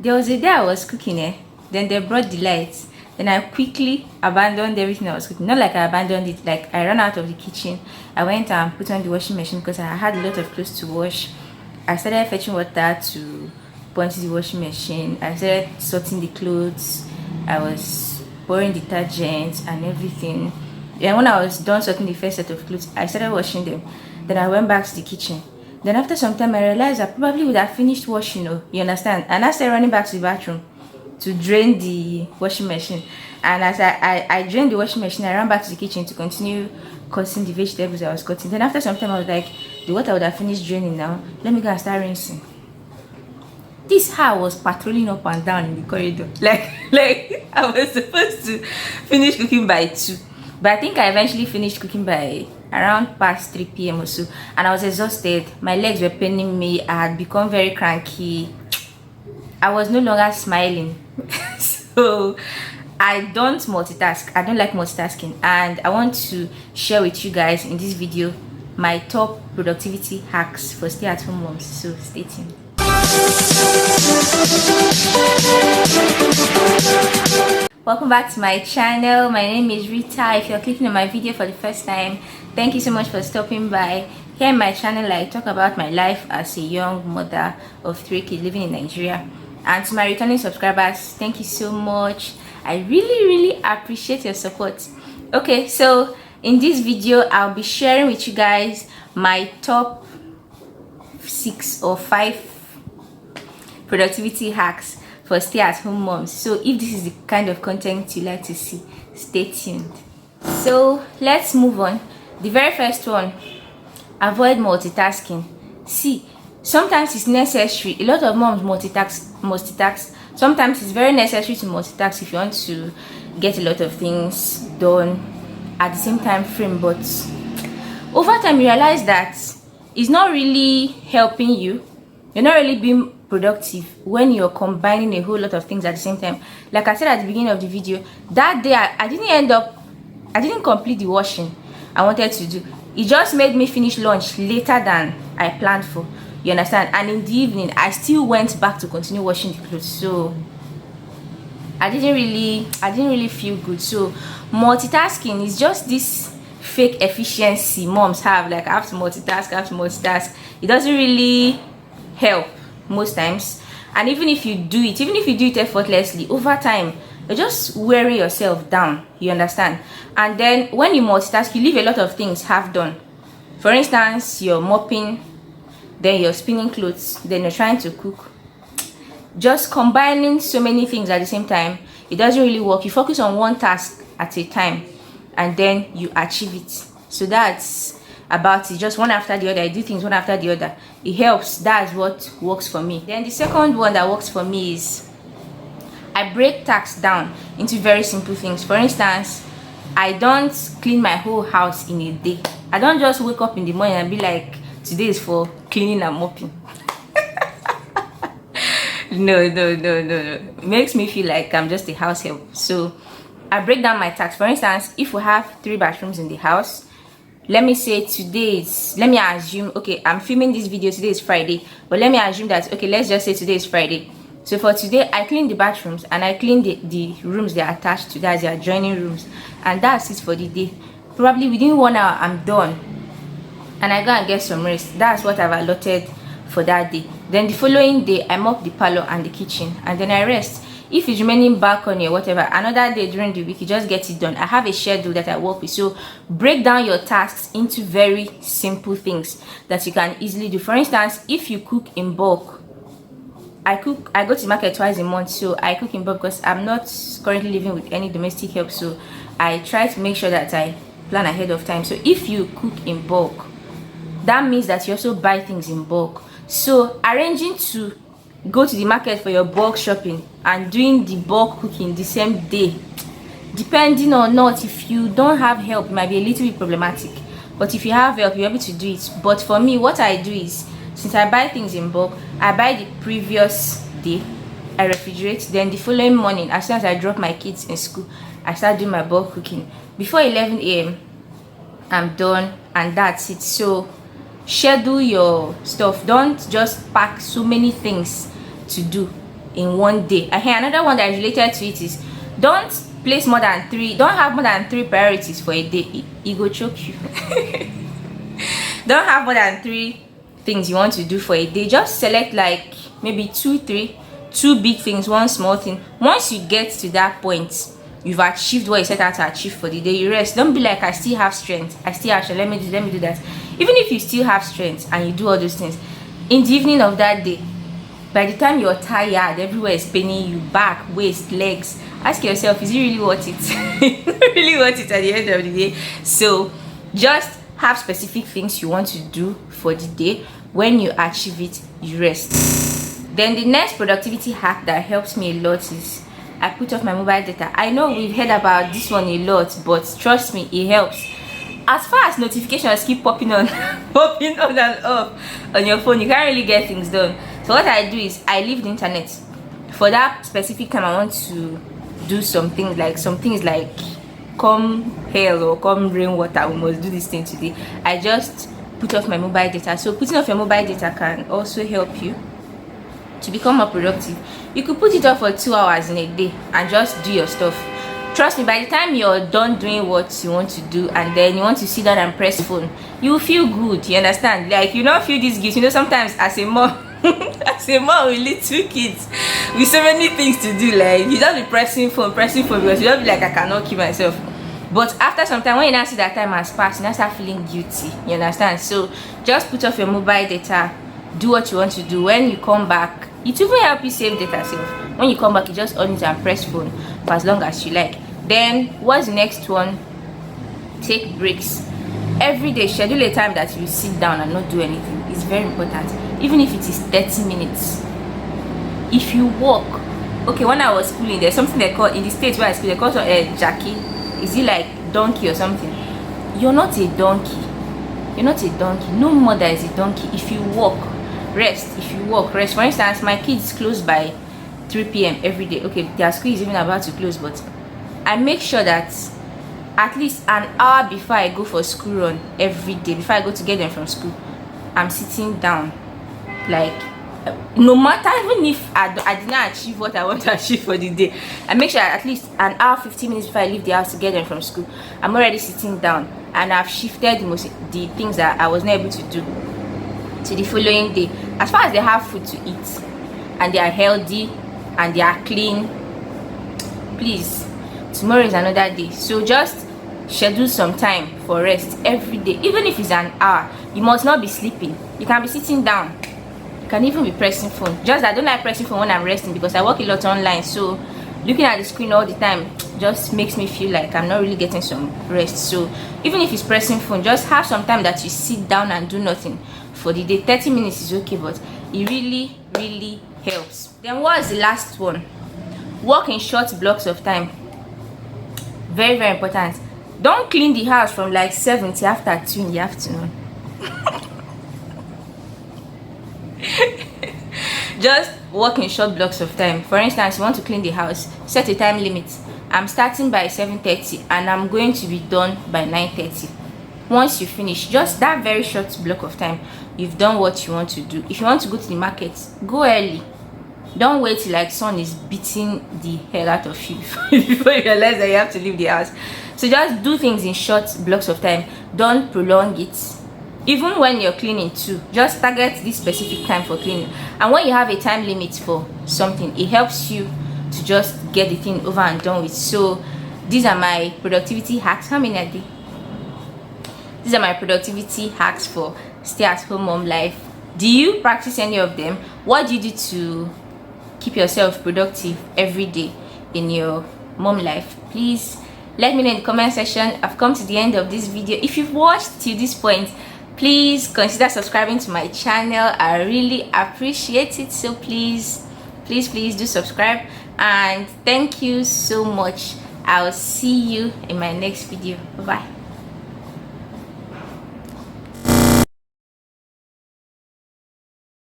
There was a day I was cooking, then they brought the lights. Then I quickly abandoned everything I was cooking. Not like I abandoned it, like I ran out of the kitchen. I went and put on the washing machine because I had a lot of clothes to wash. I started fetching water to put into the washing machine. I started sorting the clothes. I was pouring detergent and everything. Then when I was done sorting the first set of clothes, I started washing them. Then I went back to the kitchen. Then after some time, I realized I probably would have finished washing, you understand? And I started running back to the bathroom to drain the washing machine. And as I drained the washing machine, I ran back to the kitchen to continue cutting the vegetables I was cutting. Then after some time, I was like, the water would have finished draining now. Let me go and start rinsing. This how I was patrolling up and down in the corridor. Like I was supposed to finish cooking by 2. But I think I eventually finished cooking by around past 3 p.m. or so. And I was exhausted. My legs were paining me. I had become very cranky. I was no longer smiling. So I don't multitask. I don't like multitasking. And I want to share with you guys in this video my top productivity hacks for stay-at-home moms. So stay tuned. Welcome back to my channel. My name is Rita. If you're clicking on my video for the first time, thank you so much for stopping by. Here on my channel, I talk about my life as a young mother of 3 kids living in Nigeria. And to my returning subscribers, thank you so much. I really appreciate your support. Okay, so in this video, I'll be sharing with you guys my top 6 or 5 productivity hacks for stay-at-home moms. So if this is the kind of content you like to see, stay tuned. So let's move on. The very first one, avoid multitasking. See, sometimes it's necessary. A lot of moms multitask. Sometimes it's very necessary to multitask if you want to get a lot of things done at the same time frame. But over time you realize that it's not really helping you. You're not really being productive when you're combining a whole lot of things at the same time. Like I said at the beginning of the video, that day I didn't complete the washing I wanted to do. It just made me finish lunch later than I planned for, you understand? And in the evening I still went back to continue washing the clothes. So I didn't really feel good. So multitasking is just this fake efficiency moms have, like I have to multitask. It doesn't really help most times. And even if you do it effortlessly, over time you're just wearing yourself down, you understand? And then when you multitask, you leave a lot of things half done. For instance, you're mopping, then you're spinning clothes, then you're trying to cook. Just combining so many things at the same time, it doesn't really work. You focus on one task at a time and then you achieve it. So that's about it. Just one after the other. I do things one after the other. It helps. That's what works for me. Then the second one that works for me is I break tasks down into very simple things. For instance, I don't clean my whole house in a day. I don't just wake up in the morning and be like, today is for cleaning and mopping. No. It makes me feel like I'm just a house help. So I break down my tasks. For instance, if we have 3 bathrooms in the house, let me say let me assume, okay, I'm filming this video, today is Friday, but let me assume that, okay, let's just say today is Friday. So for today, I clean the bathrooms and I clean the rooms they are attached to, that's the adjoining rooms, and that's it for the day. Probably within 1 hour, I'm done, and I go and get some rest. That's what I've allotted for that day. Then the following day, I mop the parlor and the kitchen, and then I rest. If it's remaining balcony or whatever, another day during the week, you just get it done. I have a schedule that I work with. So break down your tasks into very simple things that you can easily do. For instance, if you cook in bulk, I go to the market twice a month, so I cook in bulk because I'm not currently living with any domestic help. So I try to make sure that I plan ahead of time. So if you cook in bulk, that means that you also buy things in bulk. So arranging to go to the market for your bulk shopping and doing the bulk cooking the same day, depending or not, if you don't have help, it might be a little bit problematic. But if you have help, you're able to do it. But for me, what I do is, since I buy things in bulk, I buy the previous day, I refrigerate, then the following morning, as soon as I drop my kids in school, I start doing my bulk cooking. Before 11 a.m. I'm done, and that's it. So schedule your stuff. Don't just pack so many things to do. in one day. Another one that is related to it is, don't have more than three priorities for a day. It go choke you. Don't have more than three things you want to do for a day. Just select like maybe two big things, one small thing. Once you get to that point, you've achieved what you set out to achieve for the day. You rest. Don't be like, I still have strength, let me do that. Even if you still have strength and you do all those things, in the evening of that day, by the time you're tired, everywhere is paining you, back, waist, legs, ask yourself, is it really worth it? Really worth it at the end of the day? So just have specific things you want to do for the day. When you achieve it, you rest. Then the next productivity hack that helps me a lot is, I put off my mobile data. I know we've heard about this one a lot, but trust me, it helps. As far as notifications keep popping on popping on and off on your phone, you can't really get things done. So what I do is, I leave the internet for that specific time. I want to do something, like something is like, come hell or come rainwater, we must do this thing today. I just put off my mobile data. So putting off your mobile data can also help you to become more productive. You could put it off for 2 hours in a day and just do your stuff. Trust me, by the time you're done doing what you want to do and then you want to sit down and press phone, you will feel good. You understand? Like, you don't feel this guilt. You know, sometimes as a mom as a mom with little kids with so many things to do, like, you just be pressing phone because you don't be like, I cannot keep myself. But after some time, when you now see that time has passed, you now start feeling guilty. You understand? So just put off your mobile data, do what you want to do. When you come back, it will help you save data self. When you come back, you just on it and press phone for as long as you like. Then what's the next one? Take breaks. Every day, schedule a time that you sit down and not do anything. It's very important. Even if it is 30 minutes. If you walk, okay, when I was schooling, there's something they call, in the States where I school, they call it Jackie. Is it like donkey or something? You're not a donkey. You're not a donkey. No mother is a donkey. If you walk, rest. If you walk, rest. For instance, my kids close by 3 p.m. every day. Okay, their school is even about to close, but I make sure that at least an hour before I go for school run every day, before I go to get them from school, I'm sitting down. Like, no matter, even if I did not achieve what I want to achieve for the day, I make sure at least an hour, 15 minutes before I leave the house to get them from school, I'm already sitting down and I've shifted the things that I was not able to do to the following day. As far as they have food to eat and they are healthy and they are clean, please, tomorrow is another day. So just schedule some time for rest every day. Even if it's an hour, you must not be sleeping. You can be sitting down, you can even be pressing phone. Just, I don't like pressing phone when I'm resting because I work a lot online, so looking at the screen all the time just makes me feel like I'm not really getting some rest. So even if it's pressing phone, just have some time that you sit down and do nothing for the day. 30 minutes is okay, but it really helps. Then what is the last one? Work in short blocks of time. Very important. Don't clean the house from like 7 till after 2 in the afternoon. Just work in short blocks of time. For instance, you want to clean the house, set a time limit. I'm starting by 7:30 and I'm going to be done by 9:30. Once you finish, just that very short block of time, you've done what you want to do. If you want to go to the market, go early. Don't wait till like sun is beating the hell out of you before you realize that you have to leave the house. So just do things in short blocks of time. Don't prolong it. Even when you're cleaning too, just target this specific time for cleaning. And when you have a time limit for something, it helps you to just get the thing over and done with. So these are my productivity hacks. How many are they? These are my productivity hacks for stay-at-home mom life. Do you practice any of them? What do you do to keep yourself productive every day in your mom life? Please let me know in the comment section. I've come to the end of this video. If you've watched till this point, please consider subscribing to my channel. I really appreciate it. So please do subscribe, and thank you so much. I'll see you in my next video. Bye bye.